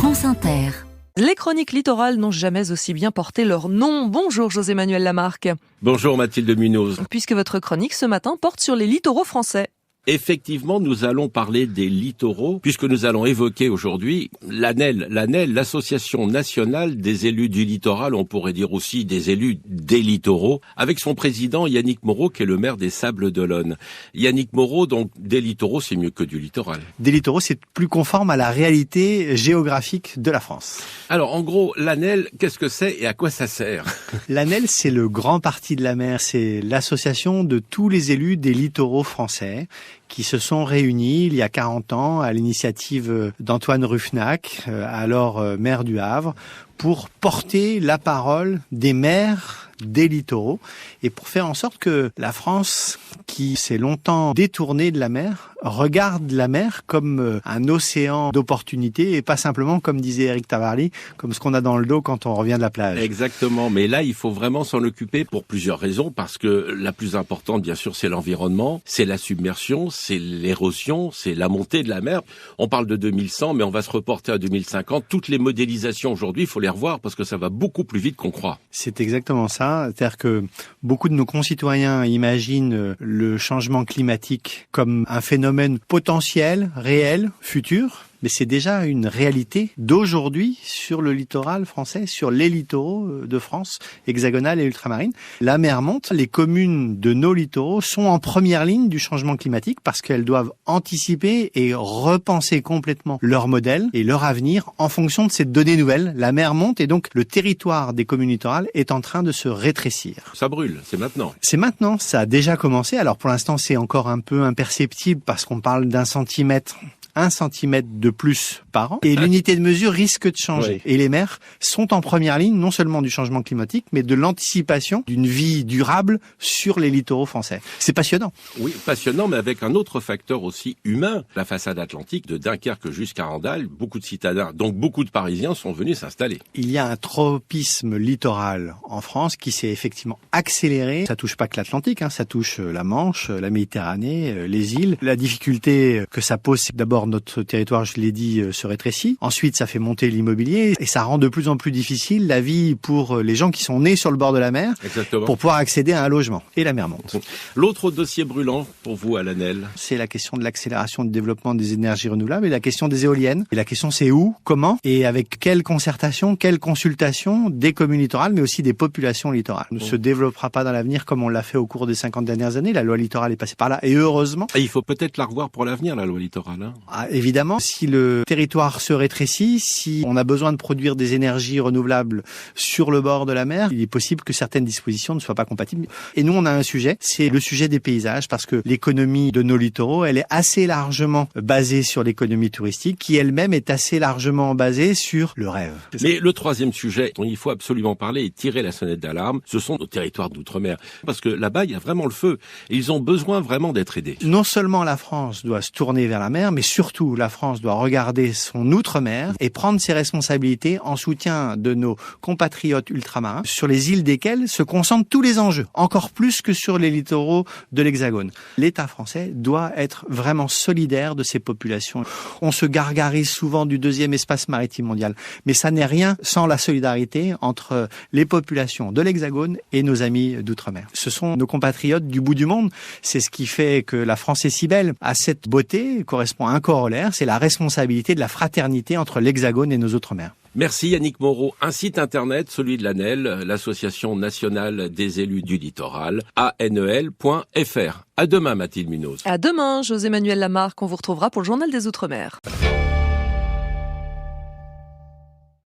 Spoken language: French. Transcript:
France Inter. Les chroniques littorales n'ont jamais aussi bien porté leur nom. Bonjour José-Manuel Lamarque. Bonjour Mathilde Munoz. Puisque votre chronique ce matin porte sur les littoraux français. Effectivement, nous allons parler des littoraux, puisque nous allons évoquer aujourd'hui l'ANEL, l'Association nationale des élus du littoral, on pourrait dire aussi des élus des littoraux, avec son président Yannick Moreau, qui est le maire des Sables d'Olonne. Yannick Moreau, donc des littoraux, c'est mieux que du littoral. Des littoraux, c'est plus conforme à la réalité géographique de la France. Alors, en gros, l'ANEL, qu'est-ce que c'est et à quoi ça sert? L'ANEL, c'est le grand parti de la mer, c'est l'association de tous les élus des littoraux français, qui se sont réunis il y a 40 ans à l'initiative d'Antoine Ruffnac, alors maire du Havre, pour porter la parole des maires des littoraux et pour faire en sorte que la France, qui s'est longtemps détournée de la mer, regarde la mer comme un océan d'opportunités et pas simplement, comme disait Éric Tabarly, comme ce qu'on a dans le dos quand on revient de la plage. Exactement, mais là il faut vraiment s'en occuper pour plusieurs raisons, parce que la plus importante bien sûr c'est l'environnement, c'est la submersion, c'est l'érosion, c'est la montée de la mer. On parle de 2100 mais on va se reporter à 2050. Toutes les modélisations aujourd'hui, il faut les revoir parce que ça va beaucoup plus vite qu'on croit. C'est exactement ça. C'est-à-dire que beaucoup de nos concitoyens imaginent le changement climatique comme un phénomène potentiel, réel, futur. Mais c'est déjà une réalité d'aujourd'hui sur le littoral français, sur les littoraux de France, hexagonale et ultramarine. La mer monte, les communes de nos littoraux sont en première ligne du changement climatique parce qu'elles doivent anticiper et repenser complètement leur modèle et leur avenir en fonction de ces données nouvelles. La mer monte et donc le territoire des communes littorales est en train de se rétrécir. Ça brûle, c'est maintenant. C'est maintenant, ça a déjà commencé. Alors pour l'instant, c'est encore un peu imperceptible parce qu'on parle d'1 centimètre de plus par an, et l'unité de mesure risque de changer. Oui. Et les maires sont en première ligne, non seulement du changement climatique, mais de l'anticipation d'une vie durable sur les littoraux français. C'est passionnant. Oui, passionnant, mais avec un autre facteur aussi humain. La façade atlantique, de Dunkerque jusqu'à Randal, beaucoup de citadins, donc beaucoup de Parisiens sont venus s'installer. Il y a un tropisme littoral en France qui s'est effectivement accéléré. Ça touche pas que l'Atlantique, ça touche la Manche, la Méditerranée, les îles. La difficulté que ça pose, c'est d'abord notre territoire, je l'ai dit, se rétrécit. Ensuite, ça fait monter l'immobilier et ça rend de plus en plus difficile la vie pour les gens qui sont nés sur le bord de la mer. Exactement. Pour pouvoir accéder à un logement. Et la mer monte. L'autre dossier brûlant pour vous à l'ANEL, c'est la question de l'accélération du développement des énergies renouvelables et la question des éoliennes. Et la question, c'est où, comment et avec quelle concertation, quelle consultation des communes littorales, mais aussi des populations littorales. Ne se développera pas dans l'avenir comme on l'a fait au cours des 50 dernières années. La loi littorale est passée par là et heureusement. Et il faut peut-être la revoir pour l'avenir, la loi littorale. Évidemment, si le territoire se rétrécit, si on a besoin de produire des énergies renouvelables sur le bord de la mer, il est possible que certaines dispositions ne soient pas compatibles. Et nous, on a un sujet, c'est le sujet des paysages, parce que l'économie de nos littoraux, elle est assez largement basée sur l'économie touristique, qui elle-même est assez largement basée sur le rêve. Mais le troisième sujet dont il faut absolument parler et tirer la sonnette d'alarme, ce sont nos territoires d'outre-mer. Parce que là-bas, il y a vraiment le feu. Et ils ont besoin vraiment d'être aidés. Non seulement la France doit se tourner vers la mer, mais surtout la France doit regarder son outre-mer et prendre ses responsabilités en soutien de nos compatriotes ultramarins, sur les îles desquelles se concentrent tous les enjeux, encore plus que sur les littoraux de l'Hexagone. L'État français doit être vraiment solidaire de ces populations. On se gargarise souvent du 2e espace maritime mondial, mais ça n'est rien sans la solidarité entre les populations de l'Hexagone et nos amis d'outre-mer. Ce sont nos compatriotes du bout du monde. C'est ce qui fait que la France est si belle. À cette beauté correspond un corollaire, c'est la responsabilité de la fraternité entre l'Hexagone et nos outre-mer. Merci Yannick Moreau. Un site internet, celui de l'ANEL, l'Association nationale des élus du littoral, anel.fr. À demain Mathilde Munoz. À demain José-Manuel Lamarque, on vous retrouvera pour le Journal des Outre-mer.